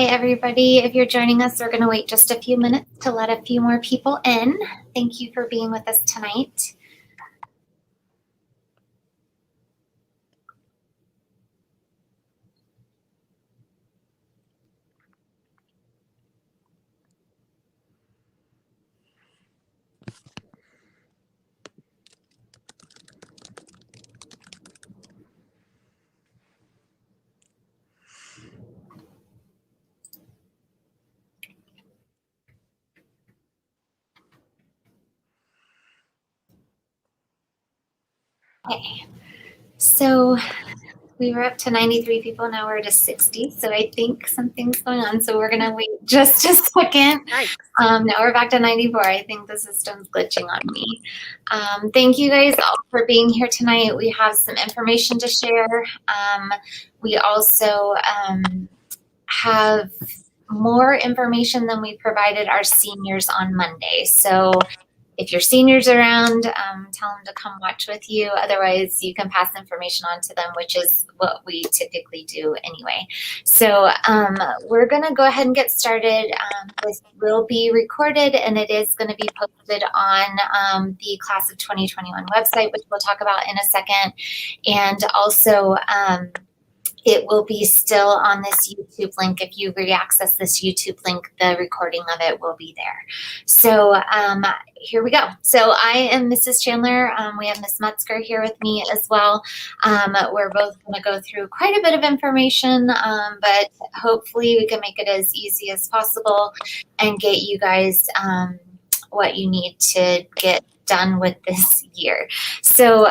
Hi, everybody. If you're joining us, we're going to wait just a few minutes to let a few more people in. Thank you for being with us tonight. Okay, so we were up to 93 people, now we're to 60, so I think something's going on, so we're going to wait just a second. Nice. Now we're back to 94. I think the system's glitching on me. Thank you guys all for being here tonight. We have some information to share. We also have more information than we provided our seniors on Monday. So if your seniors around, tell them to come watch with you. Otherwise, you can pass information on to them, which is what we typically do anyway. So we're going to go ahead and get started. This will be recorded, and it is going to be posted on the Class of 2021 website, which we'll talk about in a second. And also, it will be still on this YouTube link. If you re-access this YouTube link, the recording of it will be there. So here we go. So I am Mrs. Chandler. We have Ms. Mutzker here with me as well. We're both going to go through quite a bit of information, but hopefully we can make it as easy as possible and get you guys what you need to get done with this year. So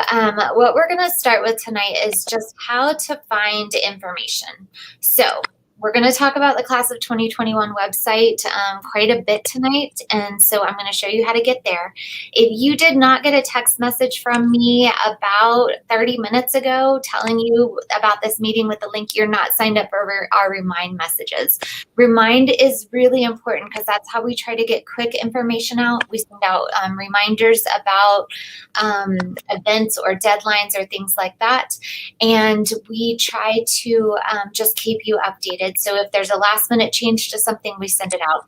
what we're going to start with tonight is just how to find information. So we're going to talk about the Class of 2021 website quite a bit tonight, and so I'm going to show you how to get there. If you did not get a text message from me about 30 minutes ago telling you about this meeting with the link, you're not signed up for our Remind messages. Remind is really important because that's how we try to get quick information out. We send out reminders about events or deadlines or things like that, and we try to just keep you updated. So if there's a last minute change to something, we send it out.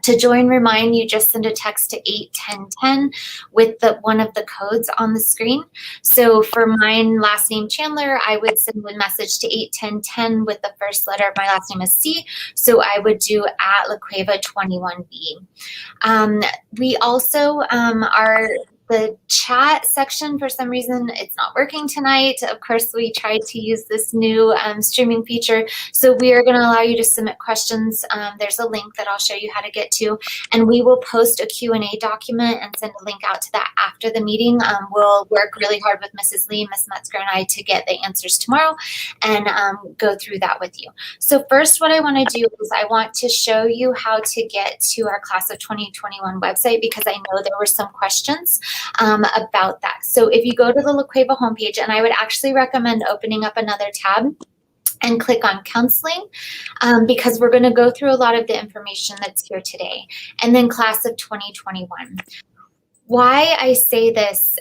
To join Remind, you just send a text to 81010 with one of the codes on the screen. So for mine, last name Chandler, I would send a message to 81010 with the first letter of my last name is C. So I would do at LaQueva21B. We also are the chat section, for some reason, it's not working tonight. Of course, we tried to use this new streaming feature. So we are going to allow you to submit questions. There's a link that I'll show you how to get to. And we will post a Q&A document and send a link out to that after the meeting. We'll work really hard with Mrs. Lee, Ms. Metzger, and I to get the answers tomorrow and go through that with you. So first, what I want to do is I want to show you how to get to our Class of 2021 website because I know there were some questions about that. So if you go to the LaQueva homepage, and I would actually recommend opening up another tab and click on counseling because we're going to go through a lot of the information that's here today. And then Class of 2021. Why I say this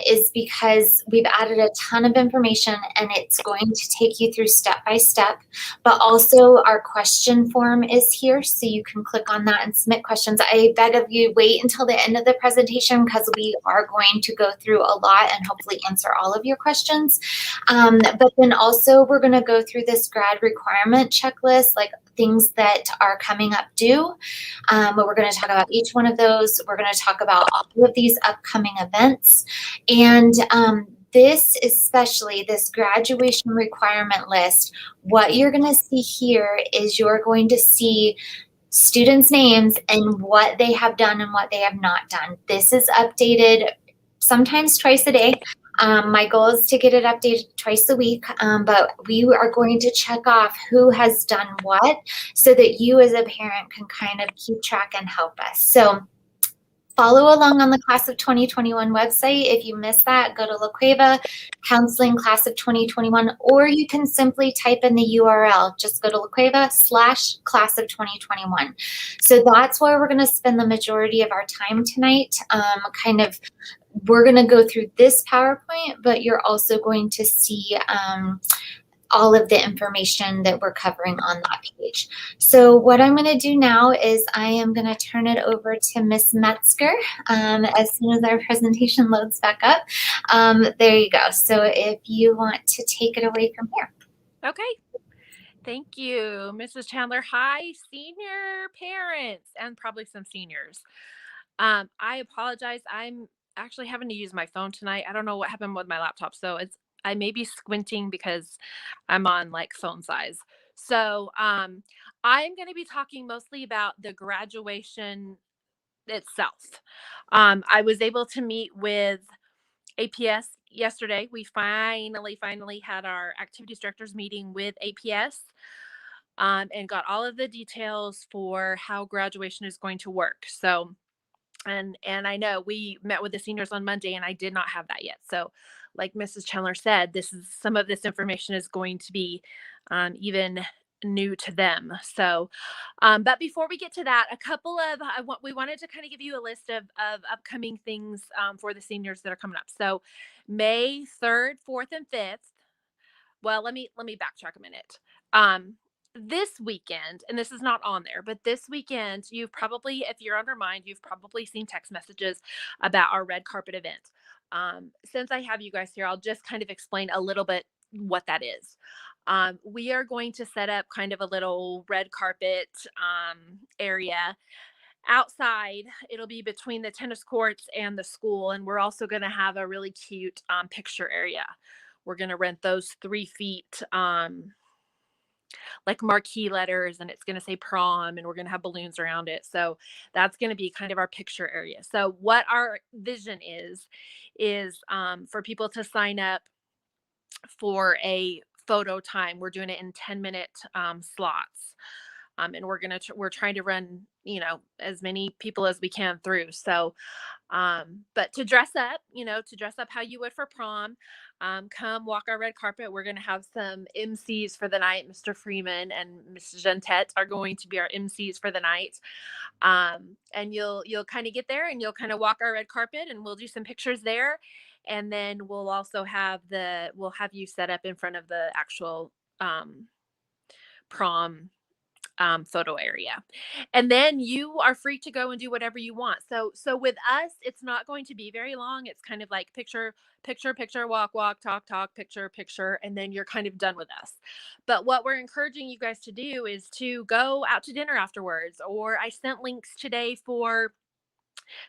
is because we've added a ton of information and it's going to take you through step by step, but also our question form is here, so you can click on that and submit questions. I beg of you, wait until the end of the presentation because we are going to go through a lot and hopefully answer all of your questions. But then also we're going to go through this grad requirement checklist, like things that are coming up due. But we're going to talk about each one of those. We're going to talk about all of these upcoming events. And this, especially this graduation requirement list, what you're going to see here is you're going to see students' names and what they have done and what they have not done. This is updated sometimes twice a day. My goal is to get it updated twice a week, but we are going to check off who has done what so that you as a parent can kind of keep track and help us. So follow along on the Class of 2021 website. If you missed that, go to LaQueva Counseling Class of 2021, or you can simply type in the URL. Just go to LaQueva/Class of 2021. So that's where we're going to spend the majority of our time tonight, we're going to go through this PowerPoint, but you're also going to see all of the information that we're covering on that page. So what I'm going to do now is I am going to turn it over to Miss Metzger as soon as our presentation loads back up. There you go. So if you want to take it away from here. Okay. Thank you, Mrs. Chandler. Hi, senior parents and probably some seniors. I apologize. I'm actually having to use my phone tonight. I don't know what happened with my laptop, so I may be squinting because I'm on like phone size. So, I'm going to be talking mostly about the graduation itself. I was able to meet with APS yesterday. We finally had our activities directors meeting with APS, and got all of the details for how graduation is going to work. So, and I know we met with the seniors on Monday, and I did not have that yet. So, like Mrs. Chandler said, this is some of this information is going to be even new to them. So, but before we get to that, a couple of we wanted to kind of give you a list of upcoming things for the seniors that are coming up. So, May 3rd, 4th, and 5th. Well, let me backtrack a minute. Um, this weekend, and this is not on there, but this weekend, you've probably, if you're on Remind, you've probably seen text messages about our red carpet event. Since I have you guys here, I'll just kind of explain a little bit what that is. We are going to set up kind of a little red carpet area outside. It'll be between the tennis courts and the school, and we're also going to have a really cute picture area. We're going to rent those 3 feet like marquee letters, and it's going to say prom, and we're going to have balloons around it. So that's going to be kind of our picture area. So what our vision is for people to sign up for a photo time. We're doing it in 10-minute slots. And we're trying to run, as many people as we can through. So, but to dress up, to dress up how you would for prom, come walk our red carpet. We're going to have some MCs for the night. Mr. Freeman and Mrs. Gentette are going to be our MCs for the night. And you'll kind of get there and you'll kind of walk our red carpet, and we'll do some pictures there. And then we'll also we'll have you set up in front of the actual prom photo area, and then you are free to go and do whatever you want. So with us, it's not going to be very long. It's kind of like picture, picture, picture, walk, walk, talk, talk, picture, picture, and then you're kind of done with us. But what we're encouraging you guys to do is to go out to dinner afterwards, or I sent links today for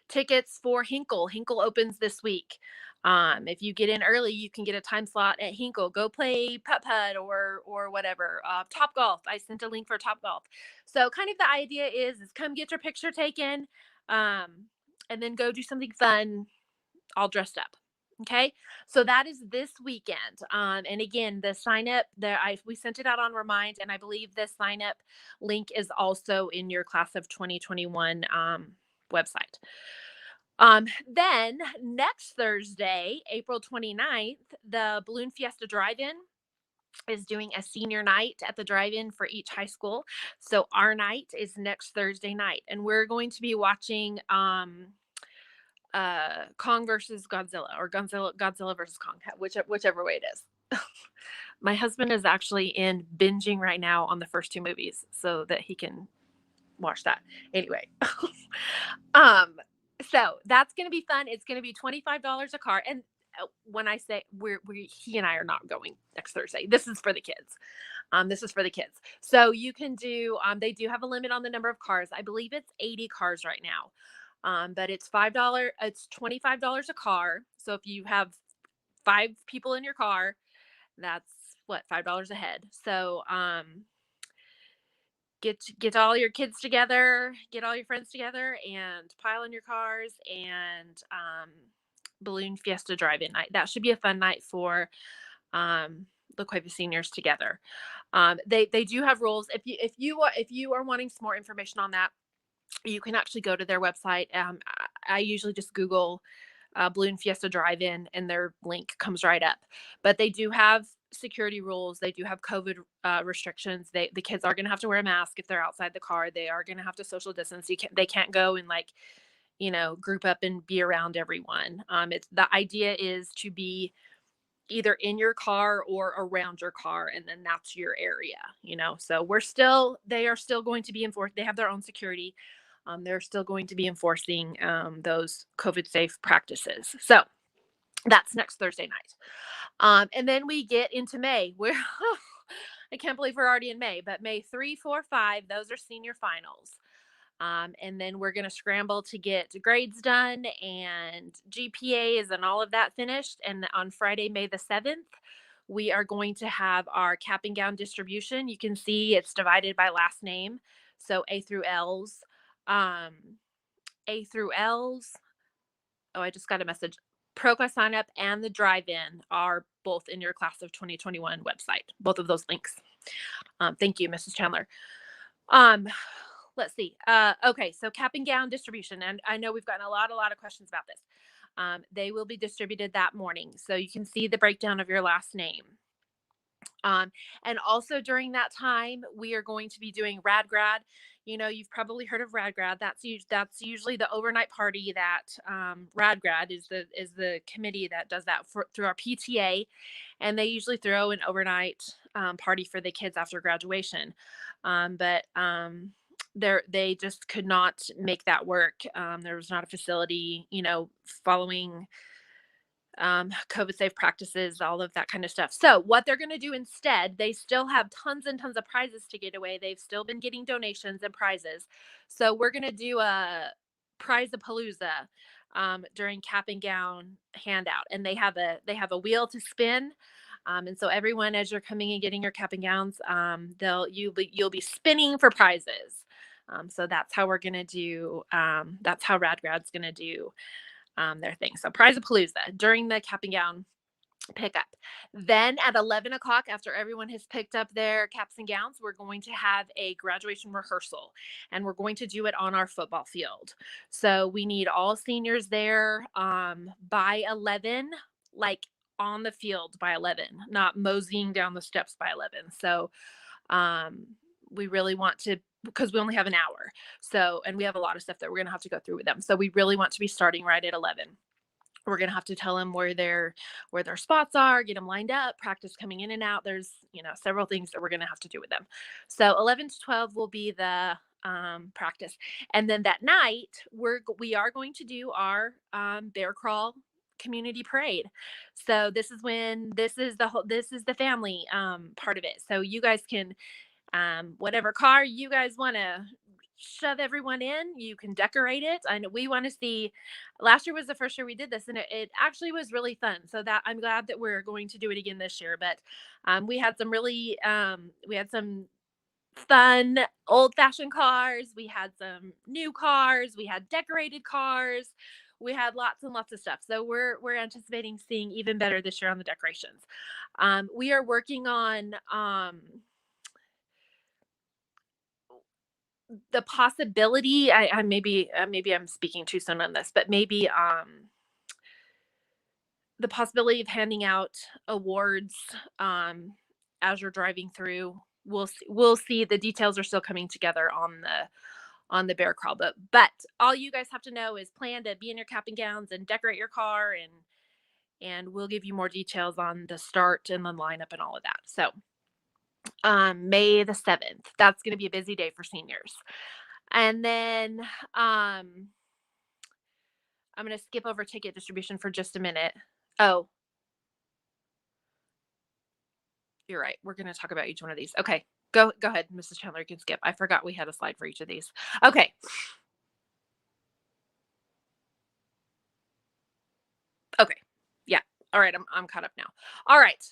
tickets for Hinkle. Hinkle opens this week. If you get in early, you can get a time slot at Hinkle. Go play putt putt or whatever. Top Golf. I sent a link for Top Golf. So kind of the idea is come get your picture taken, and then go do something fun, all dressed up. Okay, so that is this weekend. And again, the sign up there, we sent it out on Remind, and I believe the sign up link is also in your class of 2021 website. Then next Thursday, April 29th, the Balloon Fiesta Drive-In is doing a senior night at the drive-in for each high school. So our night is next Thursday night, and we're going to be watching Kong versus Godzilla, or Godzilla versus Kong, whichever way it is. My husband is actually in binging right now on the first two movies so that he can watch that. Anyway, so that's going to be fun. It's going to be $25 a car. And when I say he and I are not going next Thursday, this is for the kids. This is for the kids. So you can do, they do have a limit on the number of cars. I believe it's 80 cars right now. But it's it's $25 a car. So if you have 5 people in your car, that's what, $5 a head. So, get all your kids together, get all your friends together, and pile in your cars, and Balloon Fiesta Drive-In night. That should be a fun night for the Cueva seniors together. They do have rules. If you are wanting some more information on that, you can actually go to their website. I usually just Google Balloon Fiesta Drive-In, and their link comes right up. But they do have security rules. They do have COVID restrictions. The kids are going to have to wear a mask if they're outside the car. They are going to have to social distance. They can't go and group up and be around everyone. The idea is to be either in your car or around your car, and then that's your area, so they are still going to be enforced. They have their own security. They're still going to be enforcing those COVID safe practices. So that's next Thursday night. And then we get into May, where I can't believe we're already in May, but May 3, 4, 5, those are senior finals. And then we're going to scramble to get grades done and GPAs and all of that finished. And on Friday, May the 7th, we are going to have our cap and gown distribution. You can see it's divided by last name. So A through L's. Um, A through L's. Oh, I just got a message. ProQuest sign up and the drive-in are both in your class of 2021 website. Both of those links. Thank you, Mrs. Chandler. Let's see. Okay, so cap and gown distribution, and I know we've gotten a lot of questions about this. They will be distributed that morning, so you can see the breakdown of your last name. And also during that time, we are going to be doing RadGrad. You've probably heard of RadGrad. That's usually the overnight party that RadGrad is the committee that does that through our PTA, and they usually throw an overnight party for the kids after graduation. But they just could not make that work. There was not a facility, following COVID safe practices, all of that kind of stuff. So what they're going to do instead, they still have tons and tons of prizes to get away. They've still been getting donations and prizes. So we're going to do a prize-a-palooza during cap and gown handout. And they have a wheel to spin. And so everyone, as you're coming and getting your cap and gowns, you'll be spinning for prizes. So that's how we're going to do, that's how RadGrad's going to do their thing. So Prize-a-Palooza during the cap and gown pickup. Then at 11 o'clock, after everyone has picked up their caps and gowns, we're going to have a graduation rehearsal, and we're going to do it on our football field. So we need all seniors there by 11, like on the field by 11, not moseying down the steps by 11. So we really want to, because we only have an hour. So, and we have a lot of stuff that we're going to have to go through with them. So we really want to be starting right at 11. We're going to have to tell them where their spots are, get them lined up, practice coming in and out. There's, several things that we're going to have to do with them. So 11 to 12 will be the practice. And then that night we are going to do our bear crawl community parade. So this is the family part of it. So you guys can whatever car you guys want to shove everyone in, you can decorate it. And we want to see, last year was the first year we did this, and it actually was really fun. So that I'm glad that we're going to do it again this year. But we had some fun old-fashioned cars. We had some new cars. We had decorated cars. We had lots and lots of stuff. So we're anticipating seeing even better this year on the decorations. We are working on the possibility, I maybe I'm speaking too soon on this, but maybe the possibility of handing out awards as you're driving through. We'll see. The details are still coming together on the bear crawl, but all you guys have to know is plan to be in your cap and gowns and decorate your car, and we'll give you more details on the start and the lineup and all of that. So May the 7th, that's going to be a busy day for seniors. And then I'm going to skip over ticket distribution for just a minute. Oh, you're right. We're going to talk about each one of these. Okay, go ahead, Mrs. Chandler. You can skip. I forgot we had a slide for each of these. Okay. Okay. Yeah. All right. I'm caught up now. All right.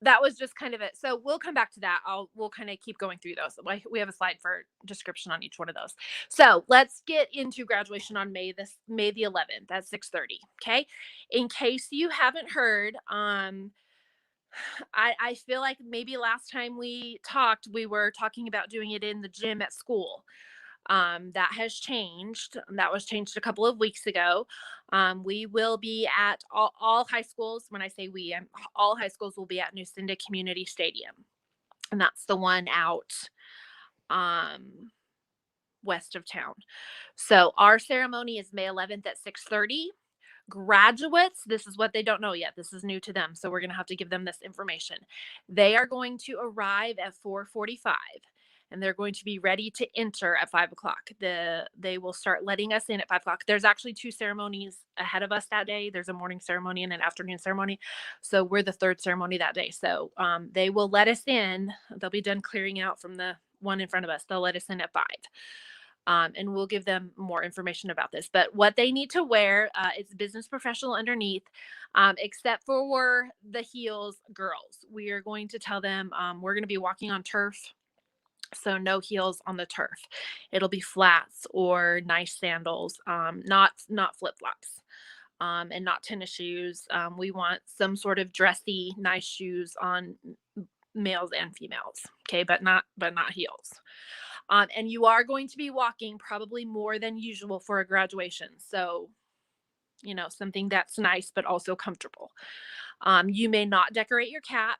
That was just kind of it. So we'll come back to that. We'll kind of keep going through those. We have a slide for description on each one of those. So let's get into graduation on May the 11th at 6:30. Okay. In case you haven't heard, I feel like maybe last time we talked, we were talking about doing it in the gym at school. That has changed. That was changed a couple of weeks ago. We will be at all high schools. When I say we, all high schools will be at Nucinda Community Stadium. And that's the one out west of town. So our ceremony is May 11th at 6:30. Graduates, this is what they don't know yet. This is new to them, so we're going to have to give them this information. They are going to arrive at 4:45, and they're going to be ready to enter at 5 o'clock. They will start letting us in at 5 o'clock. There's actually two ceremonies ahead of us that day. There's a morning ceremony and an afternoon ceremony. So we're the third ceremony that day. So they will let us in. They'll be done clearing out from the one in front of us. They'll let us in at 5. And we'll give them more information about this. But what they need to wear is business professional underneath, except for the heels, girls. We are going to tell them we're going to be walking on turf. So no heels on the turf. It'll be flats or nice sandals, not flip flops, and not tennis shoes. We want some sort of dressy, nice shoes on males and females. Okay, but not heels. And you are going to be walking probably more than usual for a graduation. So, something that's nice, but also comfortable. You may not decorate your cap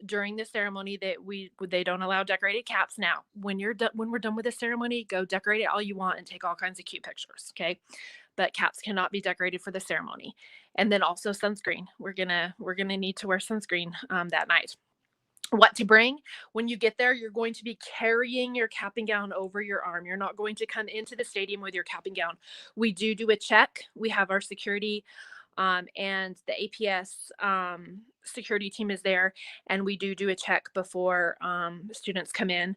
during the ceremony. They don't allow decorated caps. Now, when we're done with the ceremony, go decorate it all you want and take all kinds of cute pictures. Okay. But caps cannot be decorated for the ceremony. And then also sunscreen. We're gonna need to wear sunscreen that night. What to bring when you get there: you're going to be carrying your cap and gown over your arm. You're not going to come into the stadium with your cap and gown. We do a check. We have our security and the APS security team is there, and we do a check before students come in,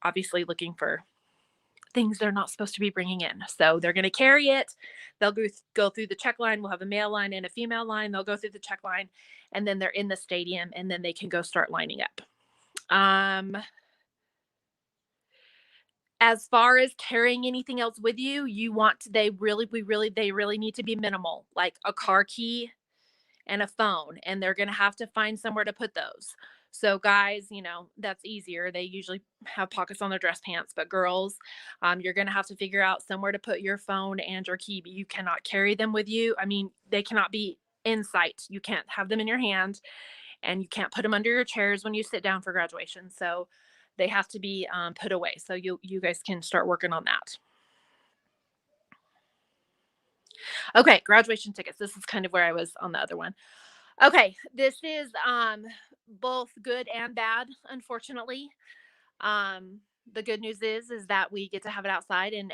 obviously looking for things they're not supposed to be bringing in. So they're going to carry it. They'll go through the check line. We'll have a male line and a female line. They'll go through the check line, and then they're in the stadium, and then they can go start lining up. As far as carrying anything else with you, they really need to be minimal, like a car key and a phone, and they're going to have to find somewhere to put those. So guys, that's easier. They usually have pockets on their dress pants, but girls, you're going to have to figure out somewhere to put your phone and your key. But you cannot carry them with you. I mean, they cannot be in sight. You can't have them in your hand, and you can't put them under your chairs when you sit down for graduation. So they have to be put away. So you guys can start working on that. Okay, graduation tickets. This is kind of where I was on the other one. Okay, this is both good and bad, unfortunately. The good news is that we get to have it outside, and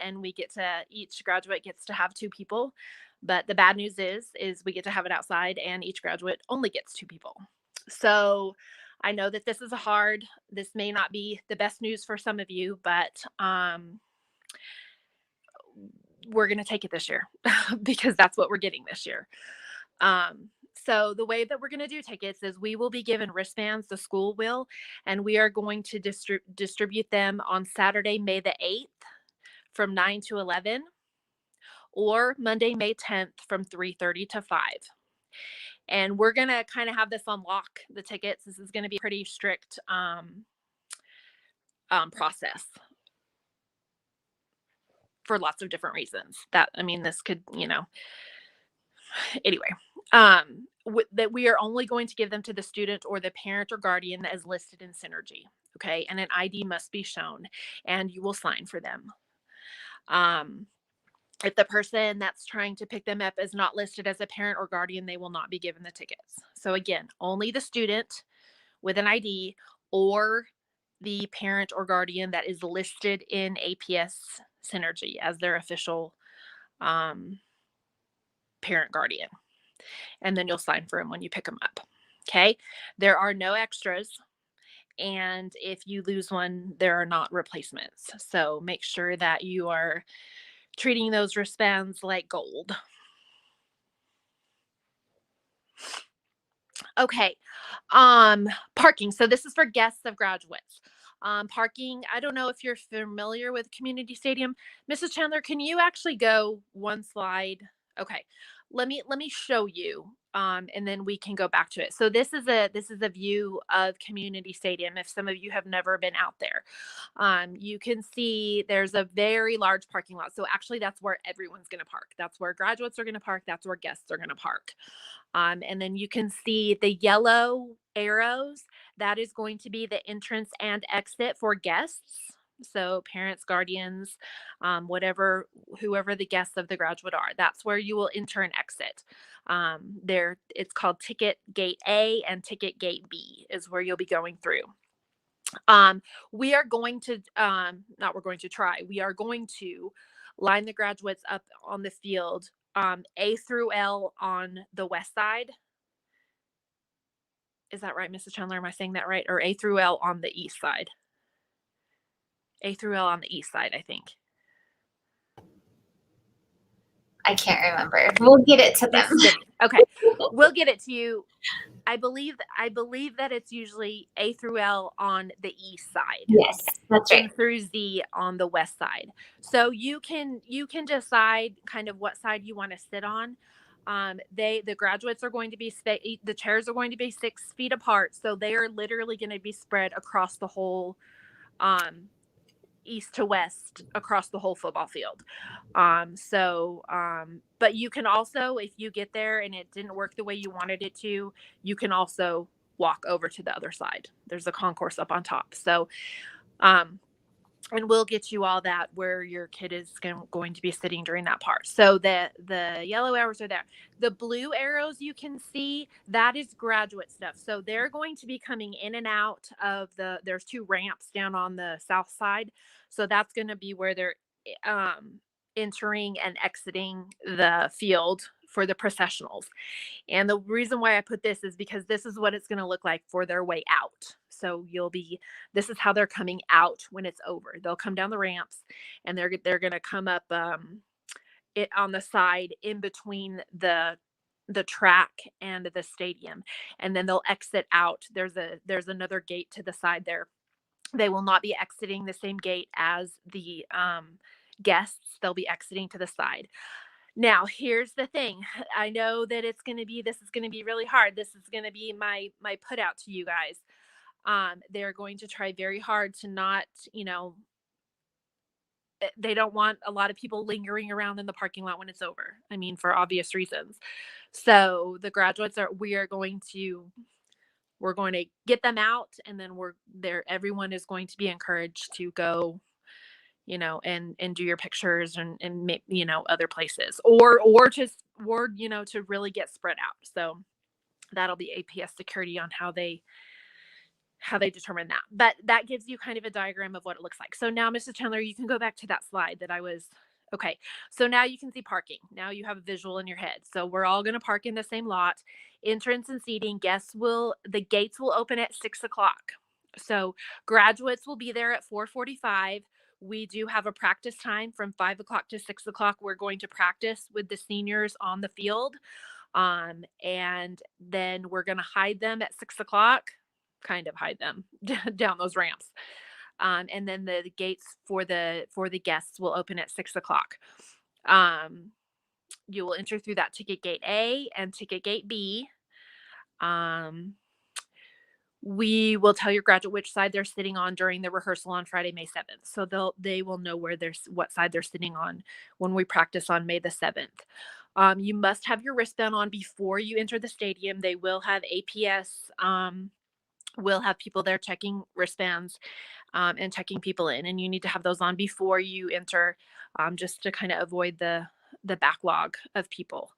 each graduate gets to have 2 people. But the bad news is we get to have it outside, and each graduate only gets 2 people. So I know that this may not be the best news for some of you, but we're going to take it this year because that's what we're getting this year. So the way that we're going to do tickets is we will be given wristbands, the school will, and we are going to distribute them on Saturday, May the 8th from 9 to 11, or Monday, May 10th from 3:30 to 5. And we're going to kind of have this on lock, the tickets. This is going to be a pretty strict process for lots of different reasons. This could, anyway, that we are only going to give them to the student or the parent or guardian that is listed in Synergy. Okay. And an ID must be shown, and you will sign for them. If the person that's trying to pick them up is not listed as a parent or guardian, they will not be given the tickets. So again, only the student with an ID or the parent or guardian that is listed in APS Synergy as their official parent guardian. And then you'll sign for them when you pick them up. Okay. There are no extras. And if you lose one, there are not replacements. So make sure that you are treating those wristbands like gold. Okay. Parking. So this is for guests of graduates. Parking. I don't know if you're familiar with Community Stadium. Mrs. Chandler, can you actually go one slide? Okay. Let me show you. And then we can go back to it. So this is a view of Community Stadium. If some of you have never been out there, you can see there's a very large parking lot. So actually that's where everyone's going to park. That's where graduates are going to park. That's where guests are going to park. And then you can see the yellow arrows. That is going to be the entrance and exit for guests. So parents, guardians, whoever the guests of the graduate are, that's where you will enter and exit. There, it's called Ticket Gate A and Ticket Gate B is where you'll be going through. We are going to, not we're going to try, we are going to line the graduates up on the field, A through L on the west side. Is that right, Mrs. Chandler? Am I saying that right? Or A through L on the east side? A through L on the east side, I think. I can't remember. We'll get it to them. Okay, we'll get it to you. I believe that it's usually A through L on the east side. Yes, that's right. And through Z on the west side. So you can decide kind of what side you want to sit on. The graduates are going to be the chairs are going to be 6 feet apart, so they are literally going to be spread across the whole east to west across the whole football field. But you can also, if you get there and it didn't work the way you wanted it to, you can also walk over to the other side. There's a concourse up on top. So, and we'll get you all that where your kid is going to be sitting during that part. So the yellow arrows are there. The blue arrows you can see, that is graduate stuff. So they're going to be coming in and out of there's 2 ramps down on the south side. So that's going to be where they're entering and exiting the field for the processionals. And the reason why I put this is because this is what it's going to look like for their way out. So this is how they're coming out when it's over. They'll come down the ramps and they're going to come up it on the side in between the track and the stadium. And then they'll exit out. There's another gate to the side there. They will not be exiting the same gate as the guests. They'll be exiting to the side. Now, here's the thing. I know that this is going to be really hard. This is going to be my put out to you guys. They're going to try very hard to not, they don't want a lot of people lingering around in the parking lot when it's over. I mean, for obvious reasons. So the graduates we're going to get them out, and then everyone is going to be encouraged to go, and do your pictures and other places or to really get spread out. So that'll be APS security on how they determine that. But that gives you kind of a diagram of what it looks like. So now, Mrs. Chandler, you can go back to that slide that I was, okay. So now you can see parking. Now you have a visual in your head. So we're all going to park in the same lot. Entrance and seating, the gates will open at 6 o'clock. So graduates will be there at 4:45. We do have a practice time from 5 o'clock to 6 o'clock. We're going to practice with the seniors on the field. And then we're going to hide them at 6 o'clock, kind of hide them down those ramps. And then the gates for the guests will open at 6 o'clock. You will enter through that ticket gate A and ticket gate B. We will tell your graduate which side they're sitting on during the rehearsal on Friday, May 7th. So they will know what side they're sitting on when we practice on May the 7th. You must have your wristband on before you enter the stadium. They will have APS, will have people there checking wristbands and checking people in. And you need to have those on before you enter, just to kind of avoid the backlog of people.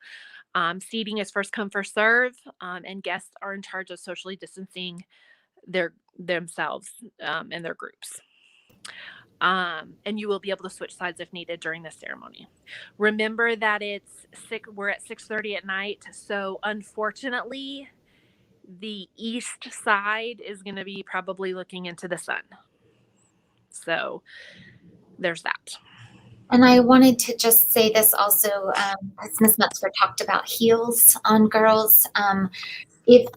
Seating is first come, first serve, and guests are in charge of socially distancing themselves and their groups. And you will be able to switch sides if needed during the ceremony. Remember that we're at 6:30 at night, so unfortunately, the east side is going to be probably looking into the sun. So there's that. And I wanted to just say this also, as Ms. Metzger talked about heels on girls. If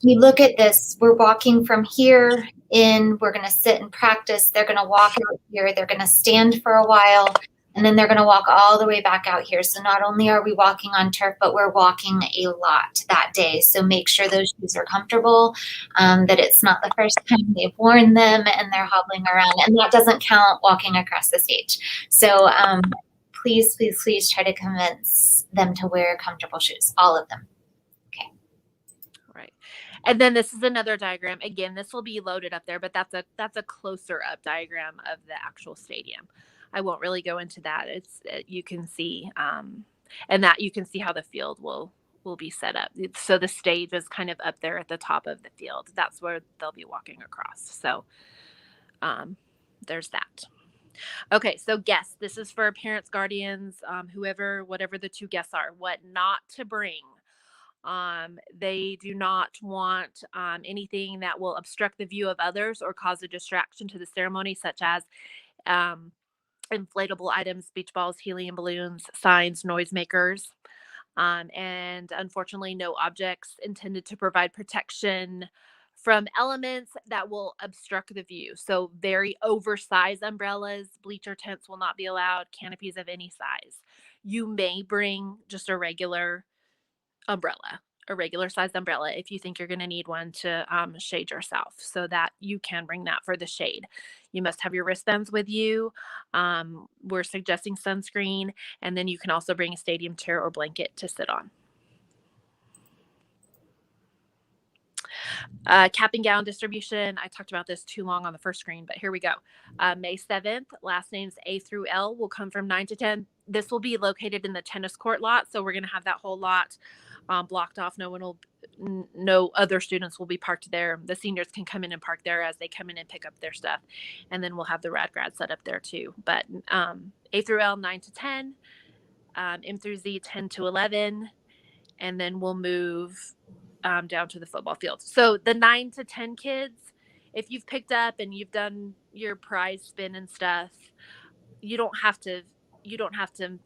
you look at this, we're walking from here in, we're going to sit and practice. They're going to walk out here. They're going to stand for a while, and then they're going to walk all the way back out here. So not only are we walking on turf, but we're walking a lot that day. So make sure those shoes are comfortable, that it's not the first time they've worn them and they're hobbling around. And that doesn't count walking across the stage. So please, please, please try to convince them to wear comfortable shoes, all of them. And then this is another diagram. Again, this will be loaded up there, but that's a closer up diagram of the actual stadium. I won't really go into that. You can see, and that you can see how the field will be set up. So the stage is kind of up there at the top of the field. That's where they'll be walking across. So there's that. Okay, so guests. This is for parents, guardians, whatever the two guests are. What not to bring. They do not want anything that will obstruct the view of others or cause a distraction to the ceremony, such as inflatable items, beach balls, helium balloons, signs, noisemakers. And unfortunately, no objects intended to provide protection from elements that will obstruct the view. So very oversized umbrellas, bleacher tents will not be allowed, canopies of any size. You may bring just a regular umbrella, a regular sized umbrella, if you think you're going to need one to shade yourself, so that you can bring that for the shade. You must have your wristbands with you. We're suggesting sunscreen, and then you can also bring a stadium chair or blanket to sit on. Cap and gown distribution. I talked about this too long on the first screen, but here we go. May 7th, last names A through L will come from 9 to 10. This will be located in the tennis court lot, so we're going to have that whole lot blocked off. No other students will be parked there. The seniors can come in and park there as they come in and pick up their stuff, and then we'll have the Rad Grad set up there too. But A through L 9 to 10, M through Z 10 to 11, and then we'll move down to the football field. So the 9 to 10 kids, if you've picked up and you've done your prize spin and stuff, you don't have to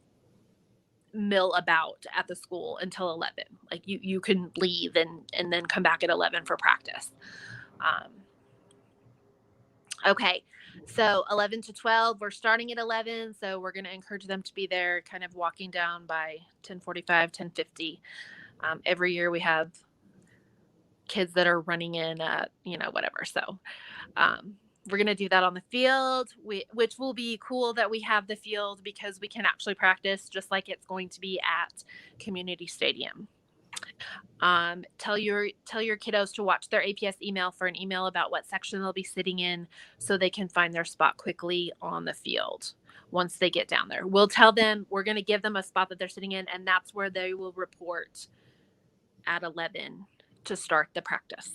mill about at the school until 11. Like you can leave and then come back at 11 for practice. Okay. So 11 to 12, we're starting at 11. So we're going to encourage them to be there kind of walking down by 10:45, 10:50. Every year we have kids that are running in at, whatever. So we're going to do that on the field, which will be cool that we have the field because we can actually practice just like it's going to be at Community Stadium. Tell your kiddos to watch their APS email for an email about what section they'll be sitting in so they can find their spot quickly on the field once they get down there. We'll tell them, we're going to give them a spot that they're sitting in, and that's where they will report at 11 to start the practice.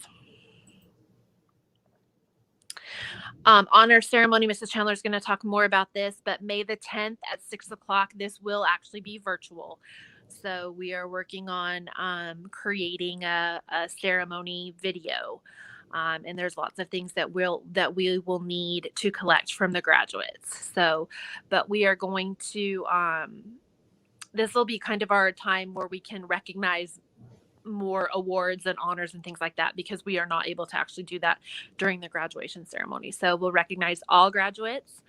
Honor ceremony, Mrs. Chandler is going to talk more about this, but May the 10th at 6:00, this will actually be virtual. So we are working on creating a ceremony video. And there's lots of things that we will need to collect from the graduates. So, but we are going to, this will be kind of our time where we can recognize more awards and honors and things like that, because we are not able to actually do that during the graduation ceremony. So we'll recognize all graduates,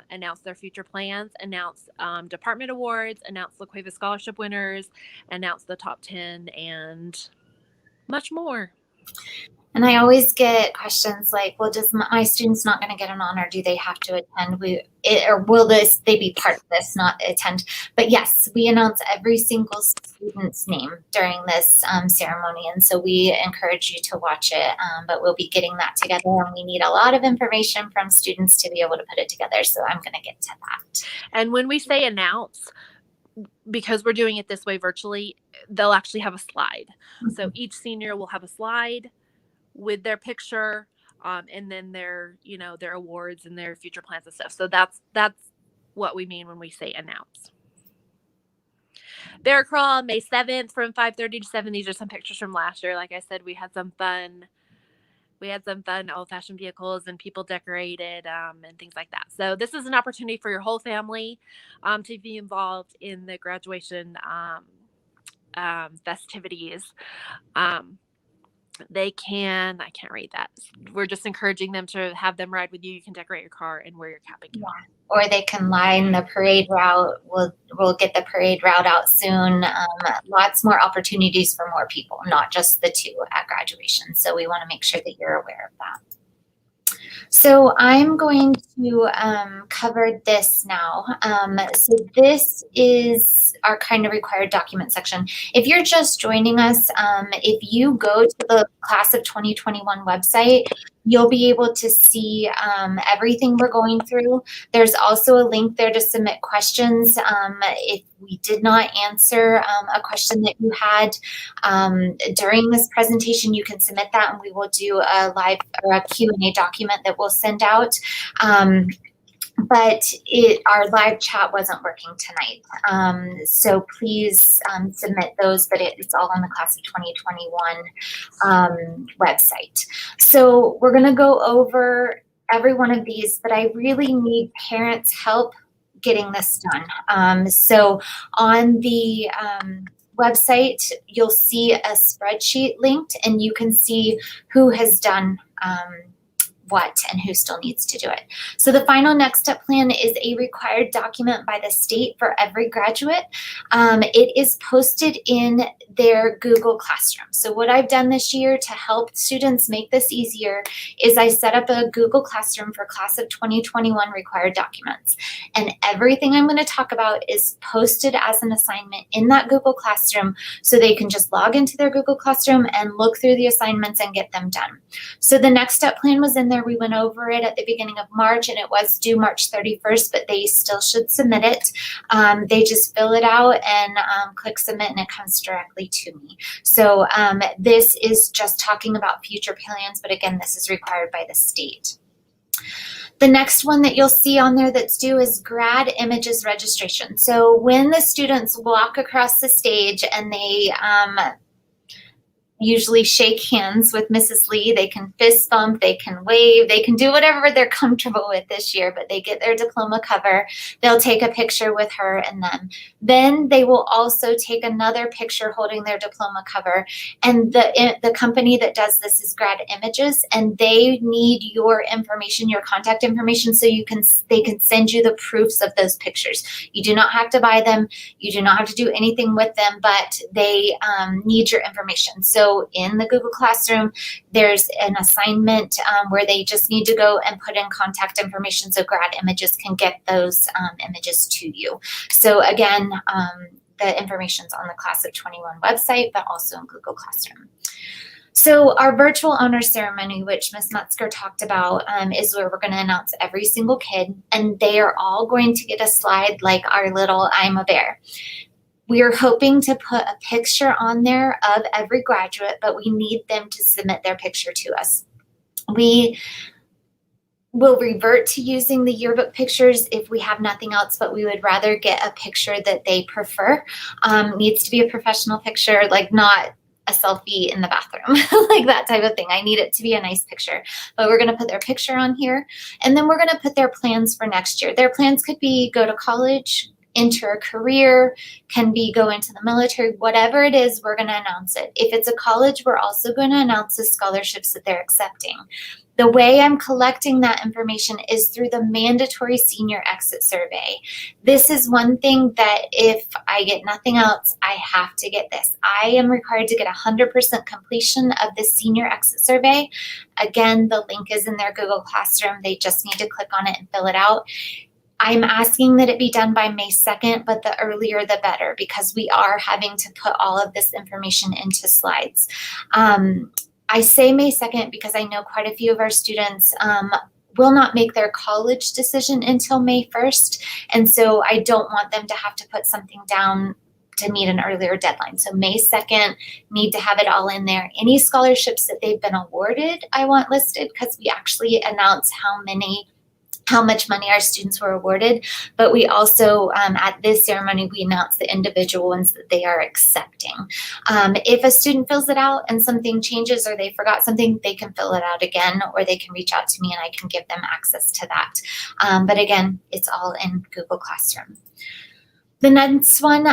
announce their future plans, announce department awards, announce La Cueva scholarship winners, announce the top 10, and much more. And I always get questions like, well, does my student's not going to get an honor? Do they have to attend? Or will they be part of this, not attend? But yes, we announce every single student's name during this ceremony. And so we encourage you to watch it, but we'll be getting that together, and we need a lot of information from students to be able to put it together. So I'm going to get to that. And when we say announce, because we're doing it this way virtually, they'll actually have a slide. Mm-hmm. So each senior will have a slide with their picture, and then their awards and their future plans and stuff. So that's what we mean when we say announce. Bear Crawl, May 7th from 5:30 to 7. These are some pictures from last year. Like I said, we had some fun old-fashioned vehicles and people decorated and things like that. So this is an opportunity for your whole family to be involved in the graduation festivities. I can't read that. We're just encouraging them to have them ride with you. You can decorate your car and wear your cap and gown. Yeah. Or they can line the parade route. We'll get the parade route out soon. Lots more opportunities for more people, not just the two at graduation. So we want to make sure that you're aware of that. So I'm going to cover this now. So this is our kind of required document section. If you're just joining us, if you go to the Class of 2021 website, you'll be able to see everything we're going through. There's also a link there to submit questions. If we did not answer a question that you had during this presentation, you can submit that and we will do a live or a Q&A document that we'll send out. But our live chat wasn't working tonight. So please submit those, but it's all on the Class of 2021 website. So we're gonna go over every one of these, but I really need parents' help getting this done. So on the website, you'll see a spreadsheet linked and you can see who has done what and who still needs to do it. So the final next step plan is a required document by the state for every graduate. It is posted in their Google Classroom. So what I've done this year to help students make this easier is I set up a Google Classroom for Class of 2021 required documents. And everything I'm going to talk about is posted as an assignment in that Google Classroom so they can just log into their Google Classroom and look through the assignments and get them done. So the next step plan was in there. We went over it at the beginning of March and it was due March 31st, but they still should submit it. They just fill it out and click submit and it comes directly to me. So this is just talking about future plans, but again, this is required by the state. The next one that you'll see on there that's due is grad images registration. So when the students walk across the stage and they usually shake hands with Mrs. Lee. They can fist bump, they can wave, they can do whatever they're comfortable with this year, but they get their diploma cover. They'll take a picture with her and them. Then they will also take another picture holding their diploma cover. And the company that does this is Grad Images, and they need your information, your contact information, so they can send you the proofs of those pictures. You do not have to buy them. You do not have to do anything with them, but they need your information. So in the Google Classroom, there's an assignment where they just need to go and put in contact information so Grad Images can get those images to you. So again, the information's on the Class of 21 website, but also in Google Classroom. So our virtual honor ceremony, which Ms. Metzger talked about, is where we're going to announce every single kid, and they are all going to get a slide like our little I'm a Bear. We are hoping to put a picture on there of every graduate, but we need them to submit their picture to us. We will revert to using the yearbook pictures if we have nothing else, but we would rather get a picture that they prefer. Needs to be a professional picture, like not a selfie in the bathroom, like that type of thing. I need it to be a nice picture, but we're going to put their picture on here. And then we're going to put their plans for next year. Their plans could be go to college, enter a career, can be go into the military, whatever it is, we're going to announce it. If it's a college, we're also going to announce the scholarships that they're accepting. The way I'm collecting that information is through the mandatory senior exit survey. This is one thing that if I get nothing else, I have to get this. I am required to get 100% completion of the senior exit survey. Again, the link is in their Google Classroom. They just need to click on it and fill it out. I'm asking that it be done by May 2nd, but the earlier the better, because we are having to put all of this information into slides. I say May 2nd because I know quite a few of our students will not make their college decision until May 1st. And so I don't want them to have to put something down to meet an earlier deadline. So May 2nd, need to have it all in there. Any scholarships that they've been awarded, I want listed, because we actually announce how much money our students were awarded, but we also, at this ceremony, we announce the individual ones that they are accepting. If a student fills it out and something changes or they forgot something, they can fill it out again, or they can reach out to me and I can give them access to that. But again, it's all in Google Classroom. The next one,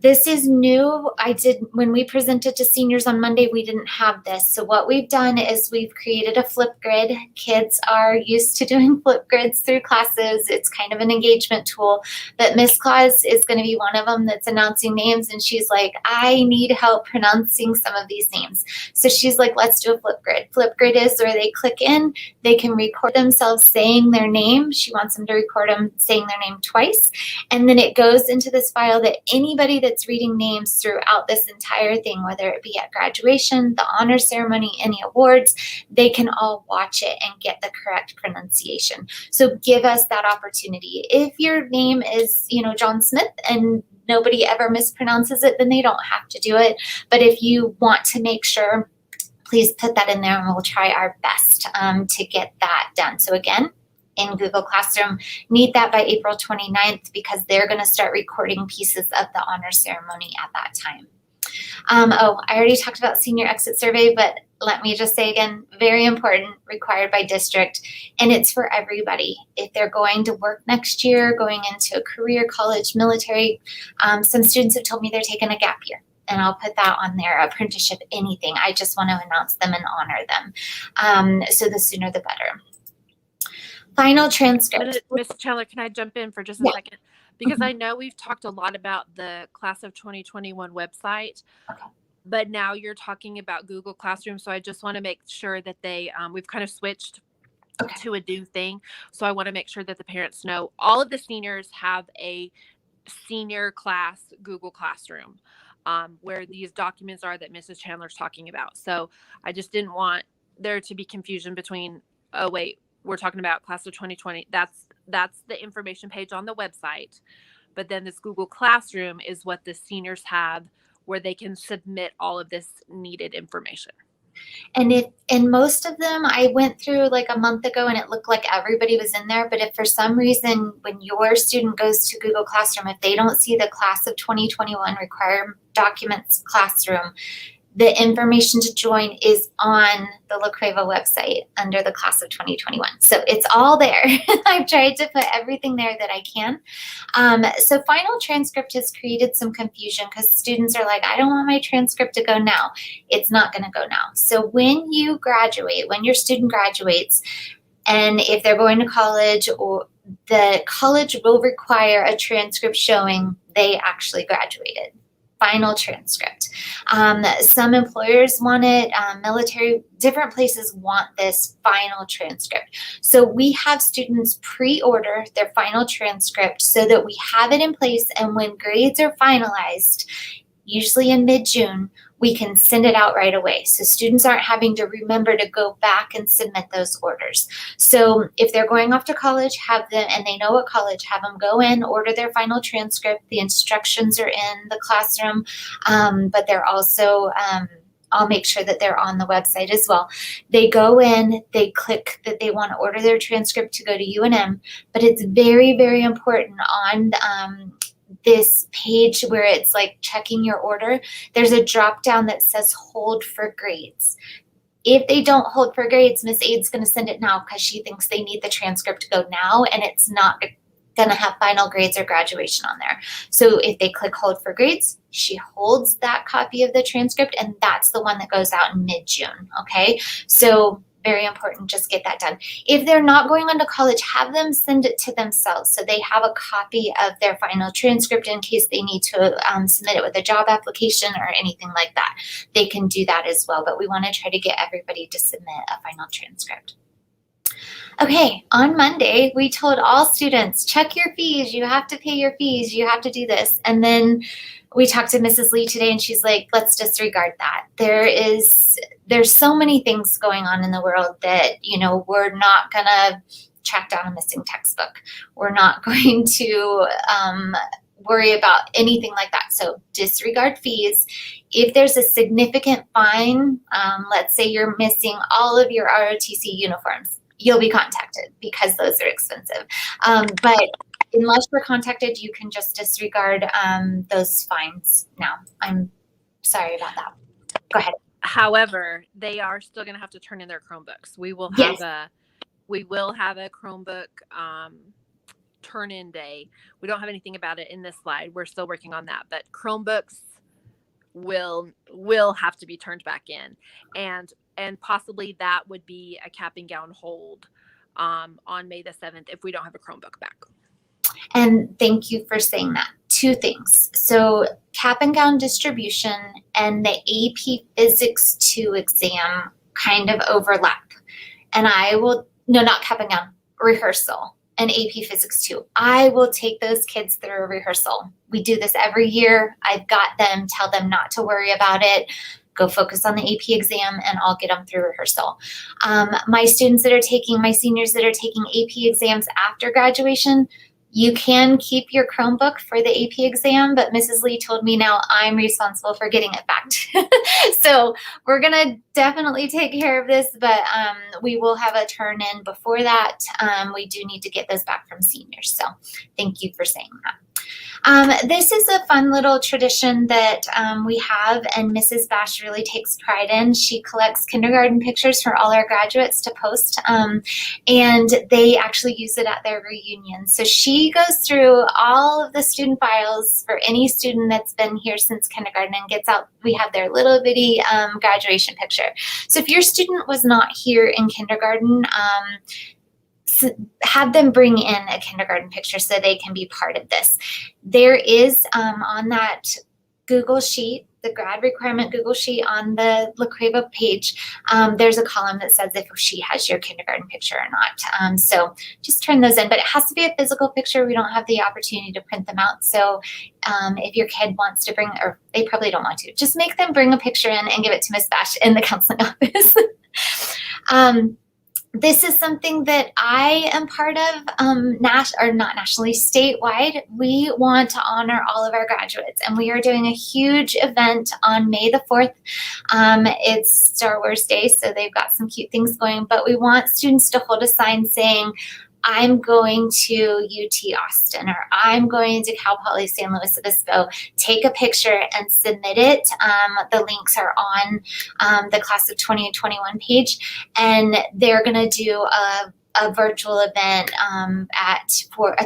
this is new. When we presented to seniors on Monday, we didn't have this. So what we've done is we've created a Flipgrid. Kids are used to doing Flipgrids through classes. It's kind of an engagement tool, but Miss Claus is going to be one of them that's announcing names. And she's like, I need help pronouncing some of these names. So she's like, let's do a Flipgrid. Flipgrid is where they click in, they can record themselves saying their name. She wants them to record them saying their name twice. And then it goes into this file that anybody that's reading names throughout this entire thing, whether it be at graduation, the honor ceremony, any awards, they can all watch it and get the correct pronunciation. So give us that opportunity. If your name is, John Smith and nobody ever mispronounces it, then they don't have to do it. But if you want to make sure, please put that in there and we'll try our best to get that done. So again, in Google Classroom, need that by April 29th because they're going to start recording pieces of the honor ceremony at that time. I already talked about senior exit survey, but let me just say again, very important, required by district, and it's for everybody. If they're going to work next year, going into a career, college, military, some students have told me they're taking a gap year. And I'll put that on there, apprenticeship, anything. I just want to announce them and honor them. So the sooner the better. Final transcript. Ms. Chandler, can I jump in for just a second? Because I know we've talked a lot about the Class of 2021 website, but now you're talking about Google Classroom. So I just want to make sure that we've kind of switched to a new thing. So I want to make sure that the parents know all of the seniors have a senior class Google Classroom where these documents are that Mrs. Chandler's talking about. So I just didn't want there to be confusion between, oh, wait, we're talking about Class of 2020. That's the information page on the website. But then this Google Classroom is what the seniors have where they can submit all of this needed information. And most of them, I went through like a month ago and it looked like everybody was in there. But if for some reason, when your student goes to Google Classroom, if they don't see the Class of 2021 required documents classroom, the information to join is on the La Cueva website under the Class of 2021. So it's all there. I've tried to put everything there that I can. So final transcript has created some confusion because students are like, I don't want my transcript to go now. It's not going to go now. So when you graduate, when your student graduates, and if they're going to college, or the college will require a transcript showing they actually graduated. Final transcript. Some employers want it, military, different places want this final transcript. So we have students pre-order their final transcript so that we have it in place, and when grades are finalized, usually in mid-June, we can send it out right away. So students aren't having to remember to go back and submit those orders. So if they're going off to college, have them, and they know what college, have them go in, order their final transcript. The instructions are in the classroom, but they're also, I'll make sure that they're on the website as well. They go in, they click that they want to order their transcript to go to UNM, but it's very, very important on this page where it's like checking your order, there's a drop down that says hold for grades. If they don't hold for grades, Miss Aid's going to send it now because she thinks they need the transcript to go now, and it's not going to have final grades or graduation on there. So if they click hold for grades, she holds that copy of the transcript, and that's the one that goes out in mid-June. Okay, so very important, just get that done. If they're not going on to college, have them send it to themselves so they have a copy of their final transcript in case they need to submit it with a job application or anything like that. They can do that as well, but we want to try to get everybody to submit a final transcript. Okay, on Monday, we told all students, check your fees, you have to pay your fees, you have to do this. And then we talked to Mrs. Lee today and she's like, let's disregard that. There's so many things going on in the world that, we're not gonna track down a missing textbook. We're not going to worry about anything like that. So disregard fees. If there's a significant fine, let's say you're missing all of your ROTC uniforms, you'll be contacted because those are expensive. But unless you're contacted, you can just disregard those fines now. I'm sorry about that. Go ahead. However, they are still going to have to turn in their Chromebooks. We will have a Chromebook turn-in day. We don't have anything about it in this slide. We're still working on that, but Chromebooks will have to be turned back in, and possibly that would be a cap and gown hold on May the 7th if we don't have a Chromebook back. And thank you for saying that. Two things. So cap and gown distribution and the AP Physics 2 exam kind of overlap. And not cap and gown, rehearsal and AP Physics 2. I will take those kids through a rehearsal. We do this every year. I've got them, tell them not to worry about it. Go focus on the AP exam and I'll get them through rehearsal. My seniors that are taking AP exams after graduation, you can keep your Chromebook for the AP exam, but Mrs. Lee told me now I'm responsible for getting it back. So we're going to definitely take care of this, but we will have a turn in before that. We do need to get those back from seniors. So thank you for saying that. This is a fun little tradition that we have, and Mrs. Bash really takes pride in. She collects kindergarten pictures for all our graduates to post, and they actually use it at their reunion. So she goes through all of the student files for any student that's been here since kindergarten and gets out. We have their little bitty graduation picture. So if your student was not here in kindergarten, have them bring in a kindergarten picture so they can be part of this. There is on that Google sheet, the grad requirement Google sheet on the La Cueva page, there's a column that says if she has your kindergarten picture or not. So just turn those in, but it has to be a physical picture. We don't have the opportunity to print them out. So if your kid wants to bring, or they probably don't want to, just make them bring a picture in and give it to Miss Bash in the counseling office. This is something that I am part of, not nationally, statewide. We want to honor all of our graduates, and we are doing a huge event on May the 4th. It's Star Wars Day, so they've got some cute things going, but we want students to hold a sign saying, I'm going to UT Austin, or I'm going to Cal Poly San Luis Obispo. Take a picture and submit it. The links are on the Class of 2021 page, and they're going to do a virtual event at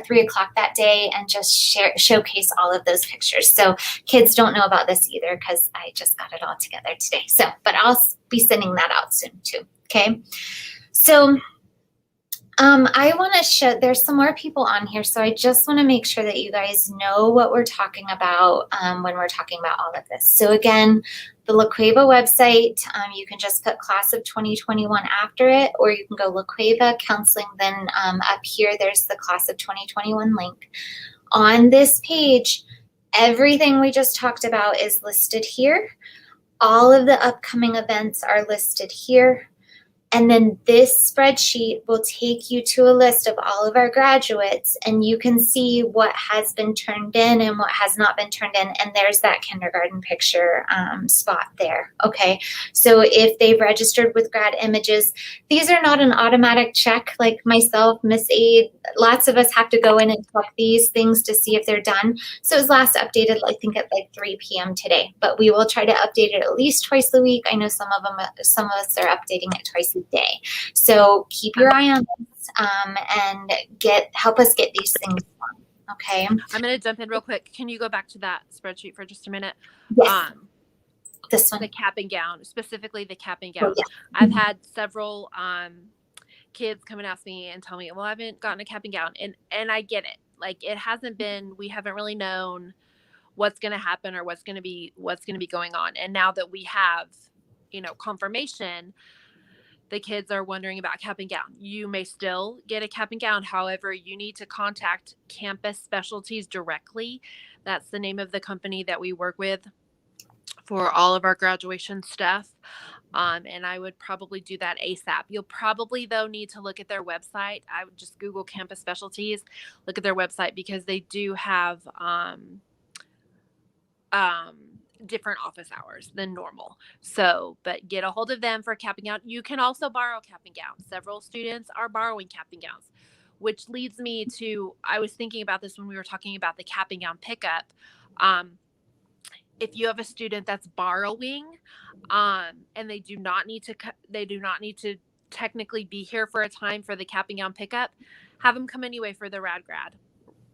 3 o'clock that day and just showcase all of those pictures. So kids don't know about this either because I just got it all together today. So, but I'll be sending that out soon too. Okay. So I want to show, there's some more people on here, so I just want to make sure that you guys know what we're talking about when we're talking about all of this. So again, the La Cueva website, you can just put Class of 2021 after it, or you can go La Cueva Counseling, then up here there's the Class of 2021 link. On this page, everything we just talked about is listed here. All of the upcoming events are listed here. And then this spreadsheet will take you to a list of all of our graduates, and you can see what has been turned in and what has not been turned in. And there's that kindergarten picture spot there. Okay, so if they've registered with Grad Images, these are not an automatic check like myself, Miss Aid. Lots of us have to go in and check these things to see if they're done. So it was last updated, I think, at like 3 p.m. today, but we will try to update it at least twice a week. I know some of us are updating it twice a day. So keep your eye on this and help us get these things done. Okay. I'm going to jump in real quick. Can you go back to that spreadsheet for just a minute? Yes. This one. The cap and gown, specifically the cap and gown. Oh, yeah. I've had several kids come and ask me and tell me, well, I haven't gotten a cap and gown. And I get it. Like, it hasn't been, we haven't really known what's going to happen or what's going to be going on. And now that we have, confirmation, the kids are wondering about cap and gown. You may still get a cap and gown. However, you need to contact Campus Specialties directly. That's the name of the company that we work with for all of our graduation stuff. And I would probably do that ASAP. You'll probably, though, need to look at their website. I would just Google Campus Specialties, look at their website, because they do have different office hours than normal. So, but get a hold of them for cap and gown. You can also borrow cap and gowns. Several students are borrowing cap and gowns, which leads me to, I was thinking about this when we were talking about the cap and gown pickup. If you have a student that's borrowing, and they do not need to technically be here for a time for the cap and gown pickup, have them come anyway for the rad grad.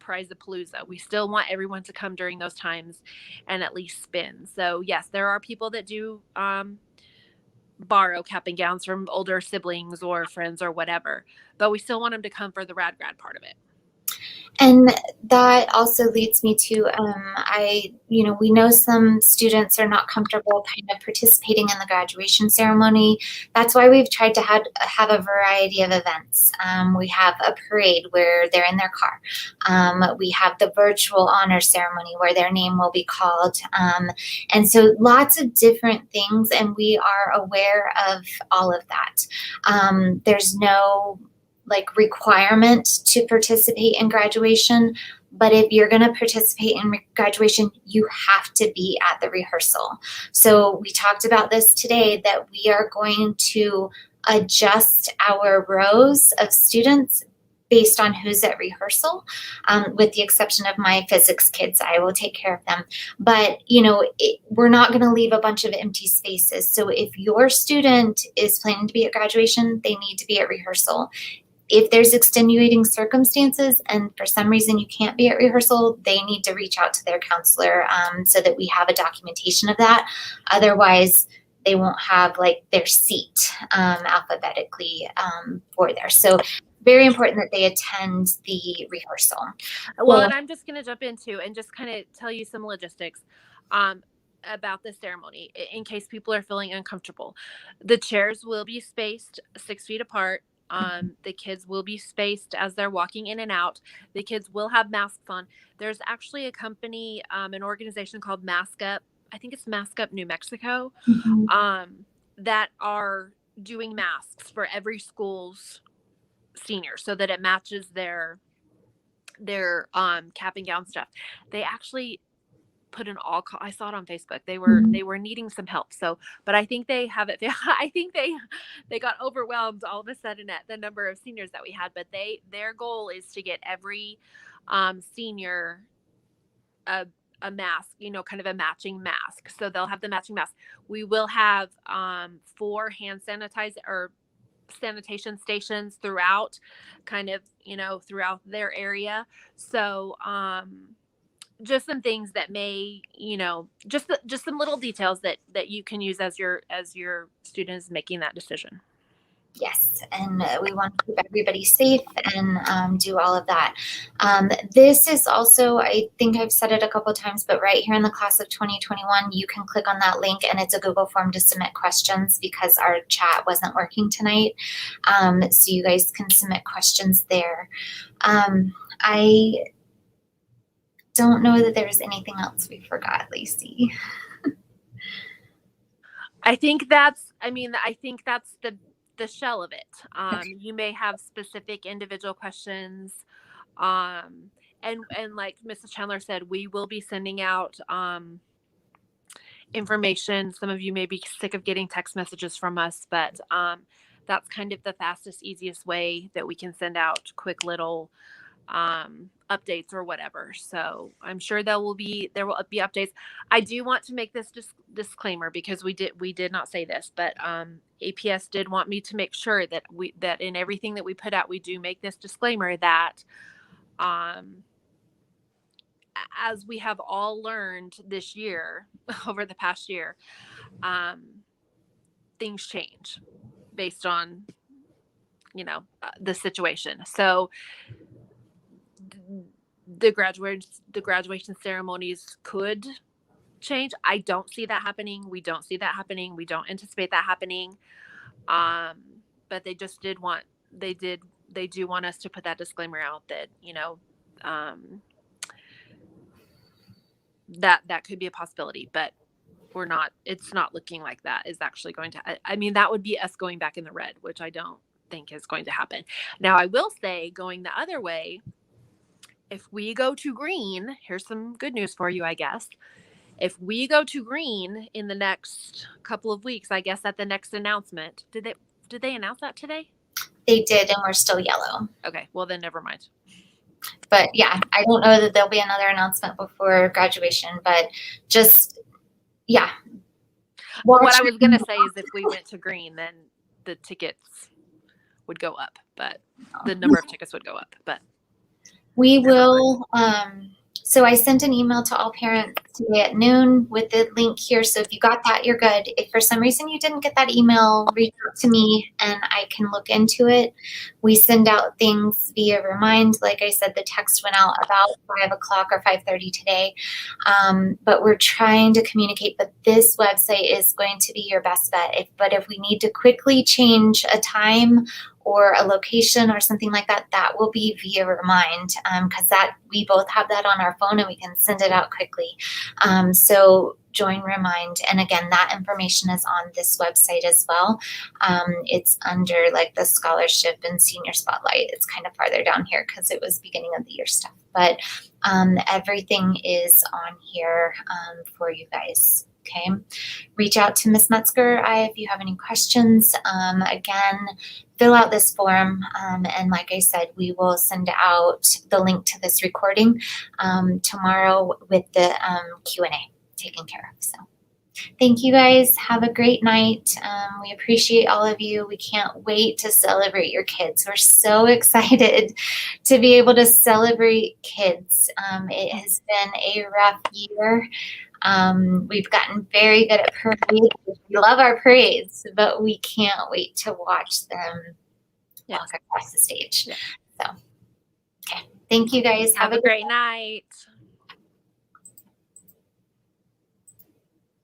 Prizapalooza. We still want everyone to come during those times and at least spin. So yes, there are people that do borrow cap and gowns from older siblings or friends or whatever, but we still want them to come for the rad grad part of it. And that also leads me to, we know some students are not comfortable kind of participating in the graduation ceremony. That's why we've tried to have a variety of events. We have a parade where they're in their car. We have the virtual honor ceremony where their name will be called. And so lots of different things, and we are aware of all of that. There's no requirement to participate in graduation, but if you're going to participate in graduation, you have to be at the rehearsal. So we talked about this today, that we are going to adjust our rows of students based on who's at rehearsal, with the exception of my physics kids. I will take care of them. But, we're not going to leave a bunch of empty spaces. So if your student is planning to be at graduation, they need to be at rehearsal. If there's extenuating circumstances and for some reason you can't be at rehearsal, they need to reach out to their counselor, so that we have a documentation of that. Otherwise, they won't have their seat alphabetically for there. So very important that they attend the rehearsal. Well, and I'm just going to jump into and just kind of tell you some logistics about the ceremony in case people are feeling uncomfortable. The chairs will be spaced 6 feet apart. The kids will be spaced as they're walking in and out. The kids will have masks on. There's actually a company, an organization called Mask Up. I think it's Mask Up New Mexico, that are doing masks for every school's seniors so that it matches their cap and gown stuff. They actually put an all call. I saw it on Facebook. They were needing some help. So, but I think they have it. I think they got overwhelmed all of a sudden at the number of seniors that we had, but their goal is to get every senior a mask, kind of a matching mask. So they'll have the matching mask. We will have 4 hand sanitizer or sanitation stations throughout throughout their area. So just some things that may, just some little details that you can use as your student is making that decision. Yes, and we want to keep everybody safe and do all of that. This is also, I think I've said it a couple of times, but right here in the class of 2021, you can click on that link and it's a Google form to submit questions because our chat wasn't working tonight. So you guys can submit questions there. I don't know that there's anything else we forgot, Lacey. I think that's the shell of it. You may have specific individual questions. And like Mrs. Chandler said, we will be sending out information. Some of you may be sick of getting text messages from us, but that's kind of the fastest, easiest way that we can send out quick little updates or whatever. So I'm sure there will be updates. I do want to make this disclaimer because we did not say this, but APS did want me to make sure that in everything that we put out, we do make this disclaimer that as we have all learned this year, over the past year, things change based on the situation. So the graduation ceremonies could change. I don't see that happening. We don't see that happening. We don't anticipate that happening. But they do want us to put that disclaimer out that, that could be a possibility, but it's not looking like that is actually going to, that would be us going back in the red, which I don't think is going to happen. Now, I will say, going the other way, if we go to green, here's some good news for you, I guess. If we go to green in the next couple of weeks, I guess at the next announcement, did they announce that today? They did, and we're still yellow. Okay, well then never mind. But yeah, I don't know that there'll be another announcement before graduation, but just, yeah. What I was going to say is if we went to green, then the tickets would go up, but the number of tickets would go up, but. We will, so I sent an email to all parents today at noon with the link here. So if you got that, you're good. If for some reason you didn't get that email, reach out to me and I can look into it. We send out things via Remind. Like I said, the text went out about 5 o'clock or 5:30 today. But we're trying to communicate, but this website is going to be your best bet. But if we need to quickly change a time or a location or something like that, that will be via Remind, because that we both have that on our phone and we can send it out quickly. So join Remind, and again, that information is on this website as well. It's under like the scholarship and senior spotlight. It's kind of farther down here because it was beginning of the year stuff, but everything is on here for you guys. Okay, reach out to Ms. Metzger if you have any questions. Again, fill out this form, and like I said, we will send out the link to this recording tomorrow with the Q&A taken care of. So thank you guys. Have a great night. We appreciate all of you. We can't wait to celebrate your kids. We're so excited to be able to celebrate kids. It has been a rough year. We've gotten very good at parades. We love our parades, but we can't wait to watch them walk across the stage. So, okay. Thank you guys. Have a great night.